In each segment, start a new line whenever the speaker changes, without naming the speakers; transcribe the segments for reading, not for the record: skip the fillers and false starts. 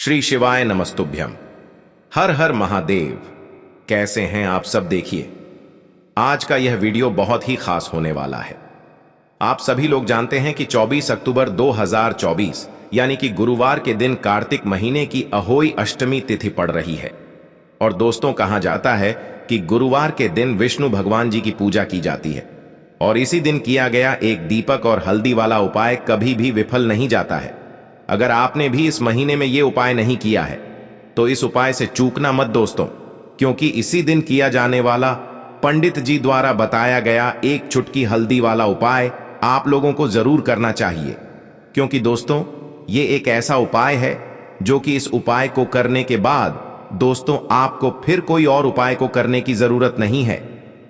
श्री शिवाय नमस्तुभ्यम। हर हर महादेव। कैसे हैं आप सब? देखिए, आज का यह वीडियो बहुत ही खास होने वाला है। आप सभी लोग जानते हैं कि 24 अक्टूबर 2024 यानी कि गुरुवार के दिन कार्तिक महीने की अहोई अष्टमी तिथि पड़ रही है। और दोस्तों, कहा जाता है कि गुरुवार के दिन विष्णु भगवान जी की पूजा की जाती है और इसी दिन किया गया एक दीपक और हल्दी वाला उपाय कभी भी विफल नहीं जाता है। अगर आपने भी इस महीने में यह उपाय नहीं किया है तो इस उपाय से चूकना मत दोस्तों, क्योंकि इसी दिन किया जाने वाला पंडित जी द्वारा बताया गया एक चुटकी हल्दी वाला उपाय आप लोगों को जरूर करना चाहिए। क्योंकि दोस्तों, ये एक ऐसा उपाय है जो कि इस उपाय को करने के बाद दोस्तों आपको फिर कोई और उपाय को करने की जरूरत नहीं है,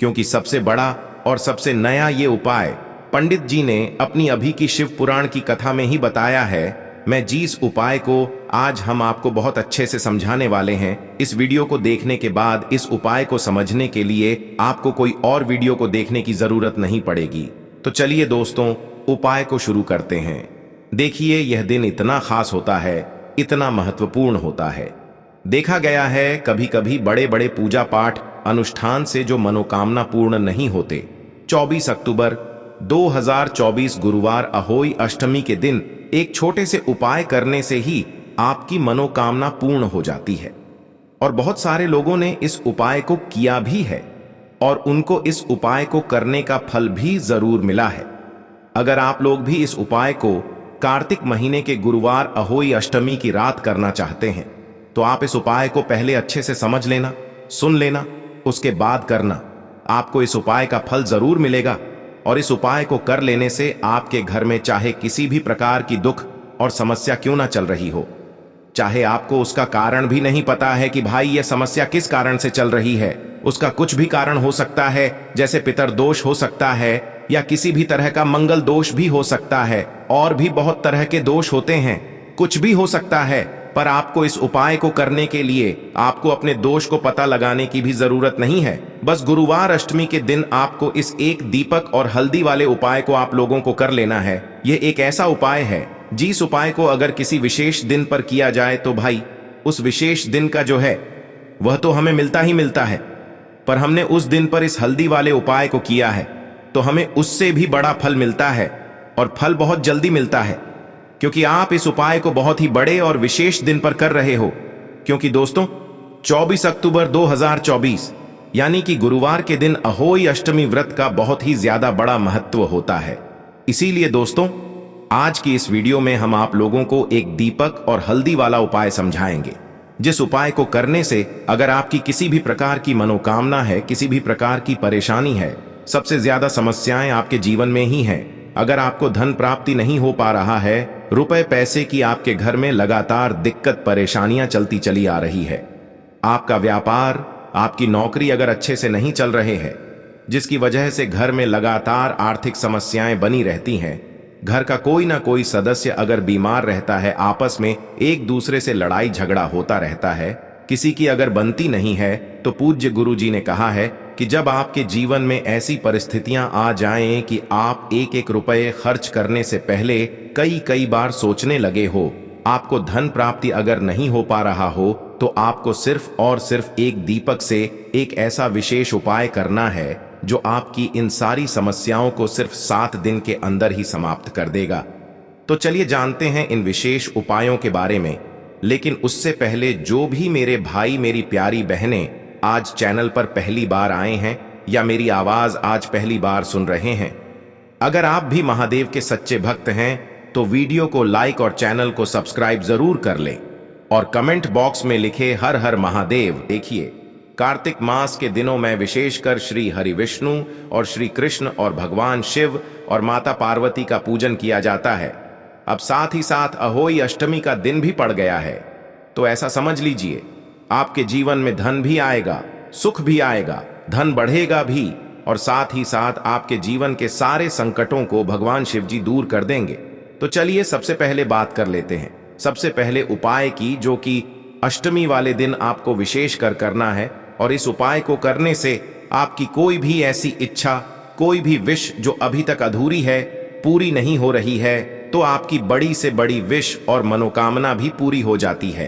क्योंकि सबसे बड़ा और सबसे नया ये उपाय पंडित जी ने अपनी अभी की शिव पुराण की कथा में ही बताया है। मैं जिस उपाय को आज हम आपको बहुत अच्छे से समझाने वाले हैं, इस वीडियो को देखने के बाद इस उपाय को समझने के लिए आपको कोई और वीडियो को देखने की जरूरत नहीं पड़ेगी। तो चलिए दोस्तों, उपाय को शुरू करते हैं। देखिए, यह दिन इतना खास होता है, इतना महत्वपूर्ण होता है। देखा गया है कभी कभी बड़े बड़े पूजा पाठ अनुष्ठान से जो मनोकामना पूर्ण नहीं होते, 24 अक्टूबर 2024 गुरुवार अहोई अष्टमी के दिन एक छोटे से उपाय करने से ही आपकी मनोकामना पूर्ण हो जाती है। और बहुत सारे लोगों ने इस उपाय को किया भी है और उनको इस उपाय को करने का फल भी जरूर मिला है। अगर आप लोग भी इस उपाय को कार्तिक महीने के गुरुवार अहोई अष्टमी की रात करना चाहते हैं तो आप इस उपाय को पहले अच्छे से समझ लेना, सुन लेना, उसके बाद करना। आपको इस उपाय का फल जरूर मिलेगा और इस उपाय को कर लेने से आपके घर में चाहे किसी भी प्रकार की दुख और समस्या क्यों ना चल रही हो, चाहे आपको उसका कारण भी नहीं पता है कि भाई यह समस्या किस कारण से चल रही है, उसका कुछ भी कारण हो सकता है, जैसे पितर दोष हो सकता है या किसी भी तरह का मंगल दोष भी हो सकता है, और भी बहुत तरह के दोष होते हैं, कुछ भी हो सकता है। पर आपको इस उपाय को करने के लिए आपको अपने दोष को पता लगाने की भी जरूरत नहीं है। बस गुरुवार अष्टमी के दिन आपको इस एक दीपक और हल्दी वाले उपाय को आप लोगों को कर लेना है। यह एक ऐसा उपाय है जिस उपाय को अगर किसी विशेष दिन पर किया जाए तो भाई उस विशेष दिन का जो है वह तो हमें मिलता ही मिलता है, पर हमने उस दिन पर इस हल्दी वाले उपाय को किया है तो हमें उससे भी बड़ा फल मिलता है, और फल बहुत जल्दी मिलता है, क्योंकि आप इस उपाय को बहुत ही बड़े और विशेष दिन पर कर रहे हो। क्योंकि दोस्तों, 24 अक्टूबर 2024 यानी कि गुरुवार के दिन अहोई अष्टमी व्रत का बहुत ही ज्यादा बड़ा महत्व होता है। इसीलिए दोस्तों, आज की इस वीडियो में हम आप लोगों को एक दीपक और हल्दी वाला उपाय समझाएंगे, जिस उपाय को करने से अगर आपकी किसी भी प्रकार की मनोकामना है, किसी भी प्रकार की परेशानी है, सबसे ज्यादा समस्याएं आपके जीवन में ही हैं, अगर आपको धन प्राप्ति नहीं हो पा रहा है, रुपए पैसे की आपके घर में लगातार दिक्कत परेशानियां चलती चली आ रही है, आपका व्यापार, आपकी नौकरी अगर अच्छे से नहीं चल रहे हैं, जिसकी वजह से घर में लगातार आर्थिक समस्याएं बनी रहती हैं, घर का कोई ना कोई सदस्य अगर बीमार रहता है, आपस में एक दूसरे से लड़ाई झगड़ा होता रहता है, किसी की अगर बनती नहीं है, तो पूज्य गुरु जी ने कहा है कि जब आपके जीवन में ऐसी परिस्थितियां आ जाएं कि आप एक एक रुपए खर्च करने से पहले कई बार सोचने लगे हो, आपको धन प्राप्ति अगर नहीं हो पा रहा हो, तो आपको सिर्फ और सिर्फ एक दीपक से एक ऐसा विशेष उपाय करना है जो आपकी इन सारी समस्याओं को सिर्फ 7 दिन के अंदर ही समाप्त कर देगा। तो चलिए जानते हैं इन विशेष उपायों के बारे में। लेकिन उससे पहले जो भी मेरे भाई, मेरी प्यारी बहनें आज चैनल पर पहली बार आए हैं या मेरी आवाज आज पहली बार सुन रहे हैं, अगर आप भी महादेव के सच्चे भक्त हैं तो वीडियो को लाइक और चैनल को सब्सक्राइब जरूर कर लें और कमेंट बॉक्स में लिखे हर हर महादेव। देखिए, कार्तिक मास के दिनों में विशेषकर श्री हरि विष्णु और श्री कृष्ण और भगवान शिव और माता पार्वती का पूजन किया जाता है। अब साथ ही साथ अहोई अष्टमी का दिन भी पड़ गया है, तो ऐसा समझ लीजिए आपके जीवन में धन भी आएगा, सुख भी आएगा, धन बढ़ेगा भी, और साथ ही साथ आपके जीवन के सारे संकटों को भगवान शिव जी दूर कर देंगे। तो चलिए सबसे पहले बात कर लेते हैं सबसे पहले उपाय की, जो कि अष्टमी वाले दिन आपको विशेष कर करना है। और इस उपाय को करने से आपकी कोई भी ऐसी इच्छा, कोई भी विश जो अभी तक अधूरी है, पूरी नहीं हो रही है, तो आपकी बड़ी से बड़ी विश और मनोकामना भी पूरी हो जाती है।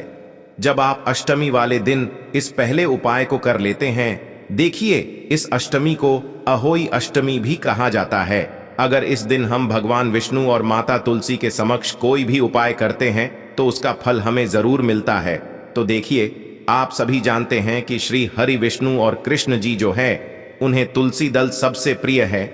जब आप अष्टमी वाले दिन इस पहले उपाय को कर लेते हैं, देखिए इस अष्टमी को अहोई अष्टमी भी कहा जाता है। अगर इस दिन हम भगवान विष्णु और माता तुलसी के समक्ष कोई भी उपाय करते हैं तो उसका फल हमें जरूर मिलता है। तो देखिए, आप सभी जानते हैं कि श्री हरि विष्णु और कृष्ण जी जो है, उन्हें तुलसी दल सबसे प्रिय है।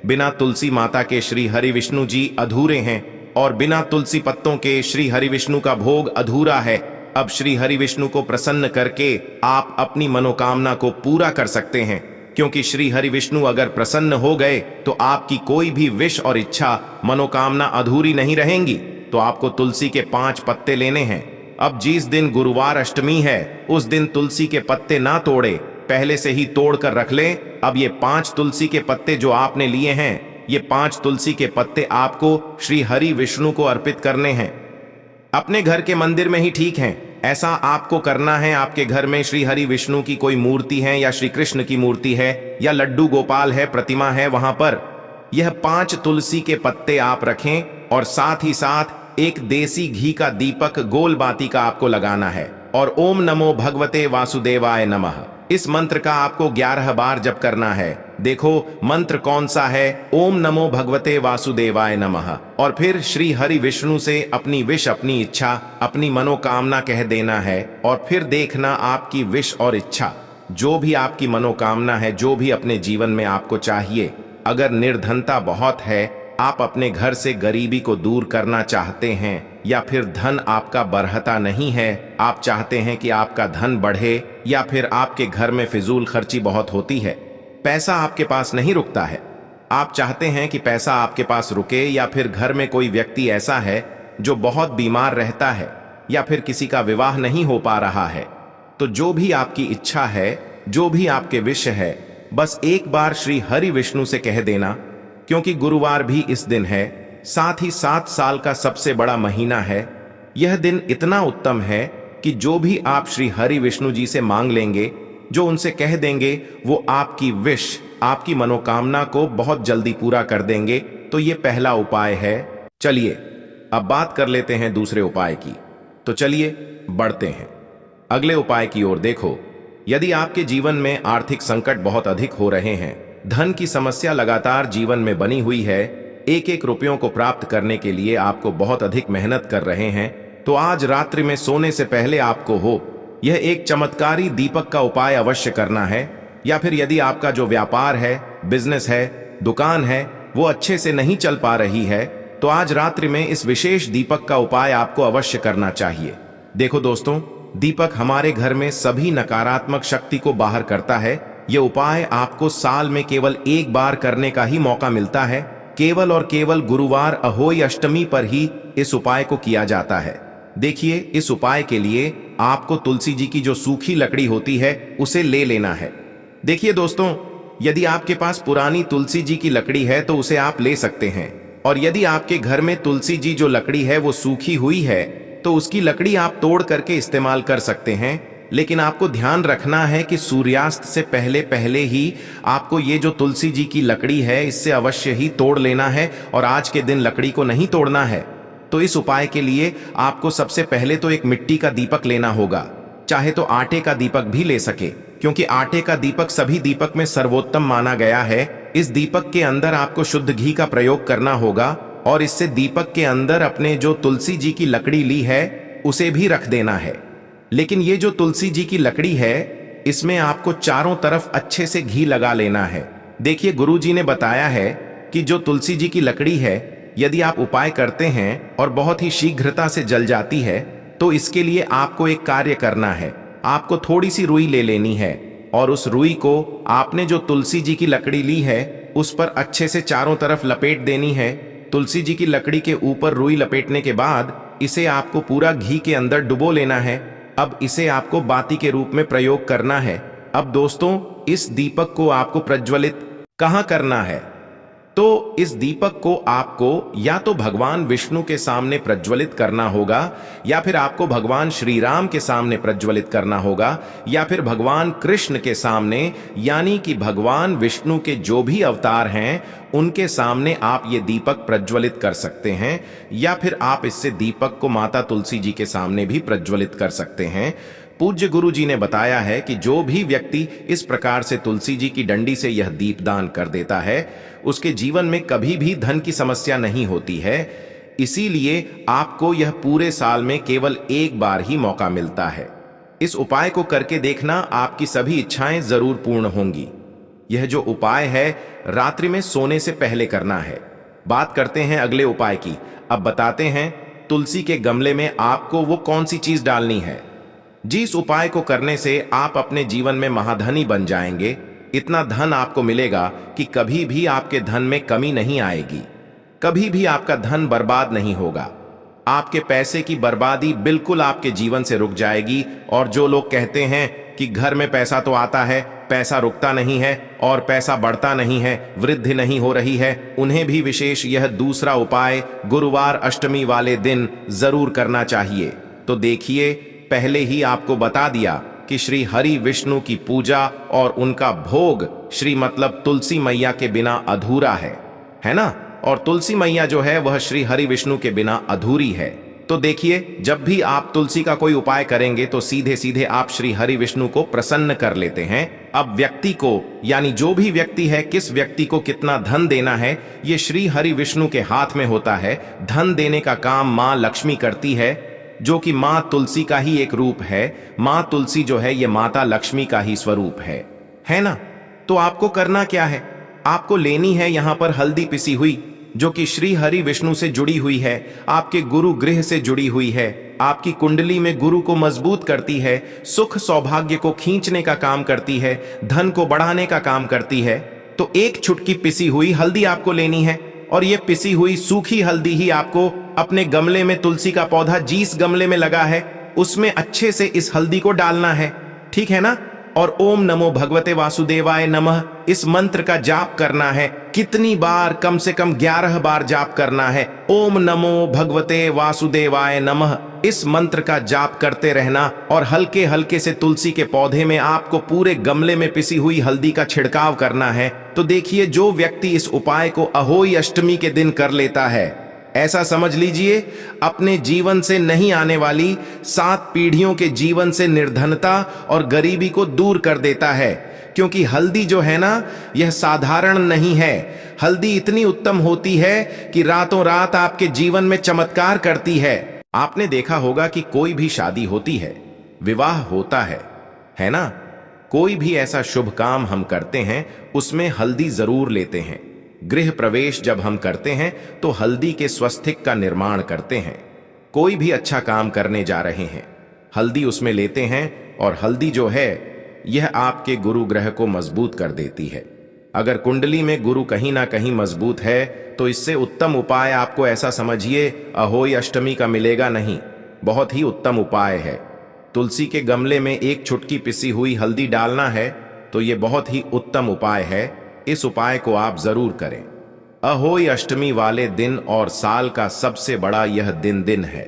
बिना तुलसी माता के श्री हरि विष्णु जी अधूरे हैं और बिना तुलसी पत्तों के श्री हरि विष्णु का भोग अधूरा है। अब श्री हरि विष्णु को प्रसन्न करके आप अपनी मनोकामना को पूरा कर सकते हैं, क्योंकि श्री हरि विष्णु अगर प्रसन्न हो गए तो आपकी कोई भी विश और इच्छा मनोकामना अधूरी नहीं रहेंगी। तो आपको तुलसी के 5 पत्ते लेने हैं। अब जिस दिन गुरुवार अष्टमी है, उस दिन तुलसी के पत्ते ना तोड़े, पहले से ही तोड़ कर रख लें। अब ये 5 तुलसी के पत्ते जो आपने लिए हैं, ये 5 तुलसी के पत्ते आपको श्री हरि विष्णु को अर्पित करने हैं। अपने घर के मंदिर में ही ठीक है, ऐसा आपको करना है। आपके घर में श्री हरि विष्णु की कोई मूर्ति है या श्री कृष्ण की मूर्ति है या लड्डू गोपाल है, प्रतिमा है, वहां पर यह 5 तुलसी के पत्ते आप रखें और साथ ही साथ एक देसी घी का दीपक गोल बाती का आपको लगाना है और ओम नमो भगवते वासुदेवाय नमः इस मंत्र का आपको 11 बार जप करना है। देखो मंत्र कौन सा है, ओम नमो भगवते वासुदेवाय नमः। और फिर श्री हरि विष्णु से अपनी विश, अपनी इच्छा, अपनी मनोकामना कह देना है। और फिर देखना आपकी विश और इच्छा, जो भी आपकी मनोकामना है, जो भी अपने जीवन में आपको चाहिए। अगर निर्धनता बहुत है, आप अपने घर से गरीबी को दूर करना चाहते हैं, या फिर धन आपका बढ़ता नहीं है, आप चाहते हैं कि आपका धन बढ़े, या फिर आपके घर में फिजूल खर्ची बहुत होती है, पैसा आपके पास नहीं रुकता है, आप चाहते हैं कि पैसा आपके पास रुके, या फिर घर में कोई व्यक्ति ऐसा है जो बहुत बीमार रहता है, या फिर किसी का विवाह नहीं हो पा रहा है, तो जो भी आपकी इच्छा है, जो भी आपके विश है, बस एक बार श्री हरि विष्णु से कह देना। क्योंकि गुरुवार भी इस दिन है, साथ ही 7 साल का सबसे बड़ा महीना है। यह दिन इतना उत्तम है कि जो भी आप श्री हरि विष्णु जी से मांग लेंगे, जो उनसे कह देंगे, वो आपकी विश, आपकी मनोकामना को बहुत जल्दी पूरा कर देंगे। तो ये पहला उपाय है। चलिए अब बात कर लेते हैं दूसरे उपाय की। तो चलिए बढ़ते हैं अगले उपाय की ओर। देखो, यदि आपके जीवन में आर्थिक संकट बहुत अधिक हो रहे हैं, धन की समस्या लगातार जीवन में बनी हुई है, एक एक रुपयों को प्राप्त करने के लिए आपको बहुत अधिक मेहनत कर रहे हैं, तो आज रात्रि में सोने से पहले आपको यह एक चमत्कारी दीपक का उपाय अवश्य करना है। या फिर यदि आपका जो व्यापार है, बिजनेस है, दुकान है, वो अच्छे से नहीं चल पा रही है, तो आज रात्रि में इस विशेष दीपक का उपाय आपको अवश्य करना चाहिए। देखो दोस्तों, दीपक हमारे घर में सभी नकारात्मक शक्ति को बाहर करता है। यह उपाय आपको साल में केवल एक बार करने का ही मौका मिलता है। केवल और केवल गुरुवार अहोई अष्टमी पर ही इस उपाय को किया जाता है। देखिए, इस उपाय के लिए आपको तुलसी जी की जो सूखी लकड़ी होती है, उसे ले लेना है। देखिए दोस्तों, यदि आपके पास पुरानी तुलसी जी की लकड़ी है तो उसे आप ले सकते हैं, और यदि आपके घर में तुलसी जी जो लकड़ी है वो सूखी हुई है, तो उसकी लकड़ी आप तोड़ करके इस्तेमाल कर सकते हैं। लेकिन आपको ध्यान रखना है कि सूर्यास्त से पहले पहले ही आपको ये जो तुलसी जी की लकड़ी है, इससे अवश्य ही तोड़ लेना है, और आज के दिन लकड़ी को नहीं तोड़ना है। तो इस उपाय के लिए आपको सबसे पहले तो एक मिट्टी का दीपक लेना होगा, चाहे तो आटे का दीपक भी ले सके, क्योंकि आटे का दीपक सभी दीपक में सर्वोत्तम माना गया है। इस दीपक के अंदर आपको शुद्ध घी का प्रयोग करना होगा, और इससे दीपक के अंदर अपने जो तुलसी जी की लकड़ी ली है उसे भी रख देना है। लेकिन ये जो तुलसी जी की लकड़ी है, इसमें आपको चारों तरफ अच्छे से घी लगा लेना है। देखिए, गुरु जी ने बताया है कि जो तुलसी जी की लकड़ी है, यदि आप उपाय करते हैं और बहुत ही शीघ्रता से जल जाती है, तो इसके लिए आपको एक कार्य करना है। आपको थोड़ी सी रुई ले लेनी है, और उस रुई को आपने जो तुलसी जी की लकड़ी ली है उस पर अच्छे से चारों तरफ लपेट देनी है। तुलसी जी की लकड़ी के ऊपर रुई लपेटने के बाद इसे आपको पूरा घी के अंदर डुबो लेना है। अब इसे आपको बाती के रूप में प्रयोग करना है। अब दोस्तों, इस दीपक को आपको प्रज्वलित कहाँ करना है? तो इस दीपक को आपको या तो भगवान विष्णु के सामने प्रज्वलित करना होगा, या फिर आपको भगवान श्री राम के सामने प्रज्वलित करना होगा, या फिर भगवान कृष्ण के सामने, यानी कि भगवान विष्णु के जो भी अवतार हैं उनके सामने आप ये दीपक प्रज्वलित कर सकते हैं, या फिर आप इससे दीपक को माता तुलसी जी के सामने भी प्रज्वलित कर सकते हैं। पूज्य गुरु जी ने बताया है कि जो भी व्यक्ति इस प्रकार से तुलसी जी की डंडी से यह दीपदान कर देता है उसके जीवन में कभी भी धन की समस्या नहीं होती है। इसीलिए आपको यह पूरे साल में केवल एक बार ही मौका मिलता है। इस उपाय को करके देखना, आपकी सभी इच्छाएं जरूर पूर्ण होंगी। यह जो उपाय है रात्रि में सोने से पहले करना है। बात करते हैं अगले उपाय की। अब बताते हैं तुलसी के गमले में आपको वो कौन सी चीज डालनी है। जिस उपाय को करने से आप अपने जीवन में महाधनी बन जाएंगे, इतना धन आपको मिलेगा कि कभी भी आपके धन में कमी नहीं आएगी, कभी भी आपका धन बर्बाद नहीं होगा। आपके पैसे की बर्बादी बिल्कुल आपके जीवन से रुक जाएगी। और जो लोग कहते हैं कि घर में पैसा तो आता है, पैसा रुकता नहीं है और पैसा बढ़ता नहीं है, वृद्धि नहीं हो रही है, उन्हें भी विशेष यह दूसरा उपाय गुरुवार अष्टमी वाले दिन जरूर करना चाहिए। तो देखिए, पहले ही आपको बता दिया कि श्री हरि विष्णु की पूजा और उनका भोग श्री मतलब तुलसी मैया के बिना अधूरा है ना। और तुलसी मैया जो है वह श्री हरि विष्णु के बिना अधूरी है। तो देखिए, जब भी आप तुलसी का कोई उपाय करेंगे तो सीधे सीधे आप श्री हरि विष्णु को प्रसन्न कर लेते हैं। अब व्यक्ति को, यानी जो भी व्यक्ति है, किस व्यक्ति को कितना धन देना है, ये श्री हरि विष्णु के हाथ में होता है। धन देने का काम मां लक्ष्मी करती है, जो कि मां तुलसी का ही एक रूप है। मां तुलसी जो है ये माता लक्ष्मी का ही स्वरूप है ना। तो आपको करना क्या है, आपको लेनी है यहां पर हल्दी पिसी हुई, जो कि श्री हरि विष्णु से जुड़ी हुई है, आपके गुरु गृह से जुड़ी हुई है, आपकी कुंडली में गुरु को मजबूत करती है, सुख सौभाग्य को खींचने का काम करती है, धन को बढ़ाने का काम करती है। तो एक चुटकी पिसी हुई हल्दी आपको लेनी है, और ये पिसी हुई सूखी हल्दी ही आपको अपने गमले में, तुलसी का पौधा जिस गमले में लगा है उसमें अच्छे से इस हल्दी को डालना है, ठीक है ना। और ओम नमो भगवते वासुदेवाय नमः इस मंत्र का जाप करना है। कितनी बार? कम से कम 11 बार जाप करना है। ओम नमो भगवते वासुदेवाय नमः इस मंत्र का जाप करते रहना, और हल्के हल्के से तुलसी के पौधे में आपको पूरे गमले में पिसी हुई हल्दी का छिड़काव करना है। तो देखिए, जो व्यक्ति इस उपाय को अहोई अष्टमी के दिन कर लेता है, ऐसा समझ लीजिए अपने जीवन से नहीं आने वाली 7 पीढ़ियों के जीवन से निर्धनता और गरीबी को दूर कर देता है। क्योंकि हल्दी जो है ना, यह साधारण नहीं है। हल्दी इतनी उत्तम होती है कि रातों रात आपके जीवन में चमत्कार करती है। आपने देखा होगा कि कोई भी शादी होती है, विवाह होता है ना। कोई भी ऐसा शुभ काम हम करते हैं उसमें हल्दी जरूर लेते हैं। गृह प्रवेश जब हम करते हैं तो हल्दी के स्वस्तिक का निर्माण करते हैं। कोई भी अच्छा काम करने जा रहे हैं, हल्दी उसमें लेते हैं, और हल्दी जो है यह आपके गुरु ग्रह को मजबूत कर देती है। अगर कुंडली में गुरु कहीं ना कहीं मजबूत है तो इससे उत्तम उपाय आपको ऐसा समझिए अहोई अष्टमी का मिलेगा नहीं। बहुत ही उत्तम उपाय है। तुलसी के गमले में एक चुटकी पिसी हुई हल्दी डालना है, तो ये बहुत ही उत्तम उपाय है। इस उपाय को आप जरूर करें। अहोई अष्टमी वाले दिन और साल का सबसे बड़ा यह दिन है।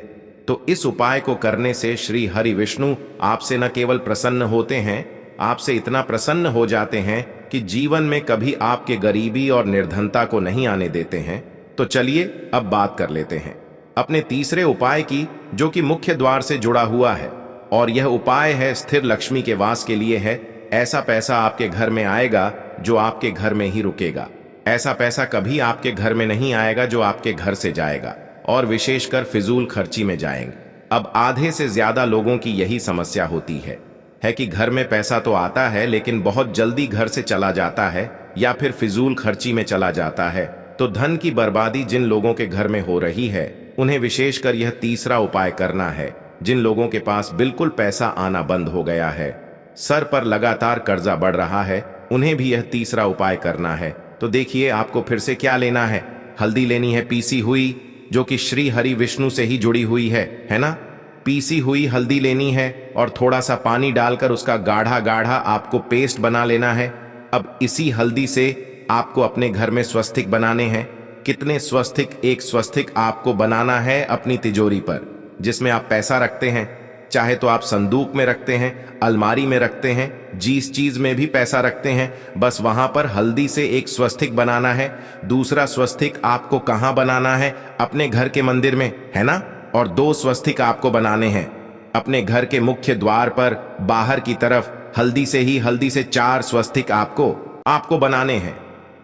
तो इस उपाय को करने से श्री हरि विष्णु आपसे न केवल प्रसन्न होते हैं, आपसे इतना प्रसन्न हो जाते हैं कि जीवन में कभी आपके गरीबी और निर्धनता को नहीं आने देते हैं। तो चलिए अब बात कर लेते हैं अपने तीसरे उपाय की, जो कि मुख्य द्वार से जुड़ा हुआ है। और यह उपाय है स्थिर लक्ष्मी के वास के लिए है। ऐसा पैसा आपके घर में आएगा जो आपके घर में ही रुकेगा। ऐसा पैसा कभी आपके घर में नहीं आएगा जो आपके घर से जाएगा, और विशेषकर फिजूल खर्ची में जाएंगे। अब आधे से ज्यादा लोगों की यही समस्या होती है कि घर में पैसा तो आता है लेकिन बहुत जल्दी घर से चला जाता है, या फिर फिजूल खर्ची में चला जाता है। तो धन की बर्बादी जिन लोगों के घर में हो रही है उन्हें विशेषकर यह तीसरा उपाय करना है। जिन लोगों के पास बिल्कुल पैसा आना बंद हो गया है, सर पर लगातार कर्जा बढ़ रहा है, उन्हें भी यह तीसरा उपाय करना है। तो देखिए आपको फिर से क्या लेना है। हल्दी लेनी है पीसी हुई, जो कि श्री हरि विष्णु से ही जुड़ी हुई है ना। पीसी हुई हल्दी लेनी है और थोड़ा सा पानी डालकर उसका गाढ़ा गाढ़ा आपको पेस्ट बना लेना है। अब इसी हल्दी से आपको अपने घर में स्वस्तिक बनाने हैं? कितने स्वस्तिक? एक स्वस्तिक आपको बनाना है अपनी तिजोरी पर, जिसमें आप पैसा रखते हैं। चाहे तो आप संदूक में रखते हैं, अलमारी में रखते हैं, जिस चीज में भी पैसा रखते हैं, बस वहां पर हल्दी से एक स्वस्तिक बनाना है। दूसरा स्वस्तिक आपको कहां बनाना है? अपने घर के मंदिर में, है ना? और 2 स्वस्तिक आपको बनाने हैं अपने घर के मुख्य द्वार पर बाहर की तरफ। हल्दी से 4 स्वस्तिक आपको बनाने हैं।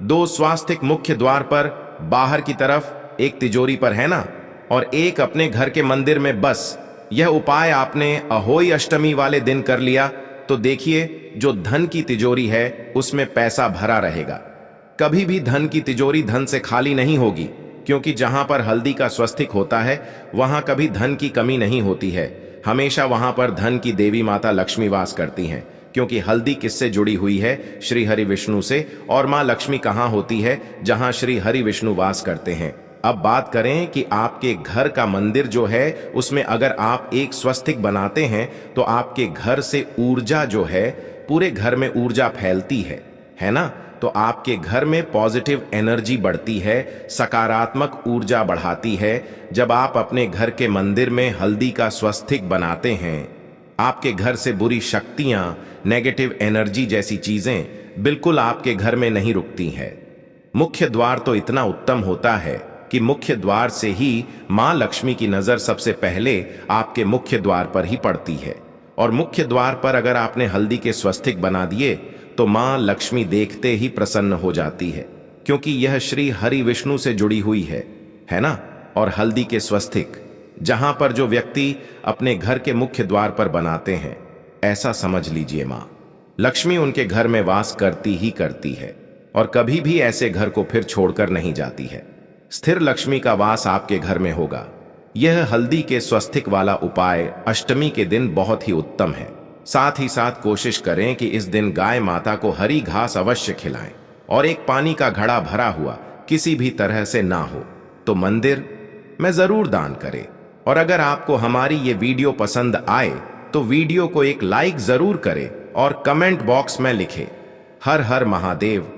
2 स्वास्तिक मुख्य द्वार पर बाहर की तरफ, एक तिजोरी पर, है ना? और एक अपने घर के मंदिर में। बस यह उपाय आपने अहोई अष्टमी वाले दिन कर लिया तो देखिए, जो धन की तिजोरी है उसमें पैसा भरा रहेगा। कभी भी धन की तिजोरी धन से खाली नहीं होगी, क्योंकि जहां पर हल्दी का स्वस्तिक होता है वहां कभी धन की कमी नहीं होती है। हमेशा वहां पर धन की देवी माता लक्ष्मी वास करती हैं, क्योंकि हल्दी किससे जुड़ी हुई है? श्री हरि विष्णु से। और मां लक्ष्मी कहां होती है? जहां श्री हरि विष्णु वास करते हैं। अब बात करें कि आपके घर का मंदिर जो है उसमें अगर आप एक स्वस्तिक बनाते हैं तो आपके घर से ऊर्जा जो है, पूरे घर में ऊर्जा फैलती है ना? तो आपके घर में पॉजिटिव एनर्जी बढ़ती है, सकारात्मक ऊर्जा बढ़ाती है। जब आप अपने घर के मंदिर में हल्दी का स्वस्तिक बनाते हैं, आपके घर से बुरी शक्तियां, नेगेटिव एनर्जी जैसी चीजें बिल्कुल आपके घर में नहीं रुकती हैं। मुख्य द्वार तो इतना उत्तम होता है कि मुख्य द्वार से ही मां लक्ष्मी की नजर सबसे पहले आपके मुख्य द्वार पर ही पड़ती है। और मुख्य द्वार पर अगर आपने हल्दी के स्वस्तिक बना दिए तो मां लक्ष्मी देखते ही प्रसन्न हो जाती है, क्योंकि यह श्री हरि विष्णु से जुड़ी हुई है ना? और हल्दी के स्वस्तिक जहां पर जो व्यक्ति अपने घर के मुख्य द्वार पर बनाते हैं, ऐसा समझ लीजिए मां लक्ष्मी उनके घर में वास करती ही करती है और कभी भी ऐसे घर को फिर छोड़कर नहीं जाती है। स्थिर लक्ष्मी का वास आपके घर में होगा। यह हल्दी के स्वस्तिक वाला उपाय अष्टमी के दिन बहुत ही उत्तम है। साथ ही साथ कोशिश करें कि इस दिन गाय माता को हरी घास अवश्य खिलाएं और एक पानी का घड़ा भरा हुआ किसी भी तरह से ना हो तो मंदिर में जरूर दान करें। और अगर आपको हमारी ये वीडियो पसंद आए तो वीडियो को एक लाइक जरूर करें और कमेंट बॉक्स में लिखें हर हर महादेव।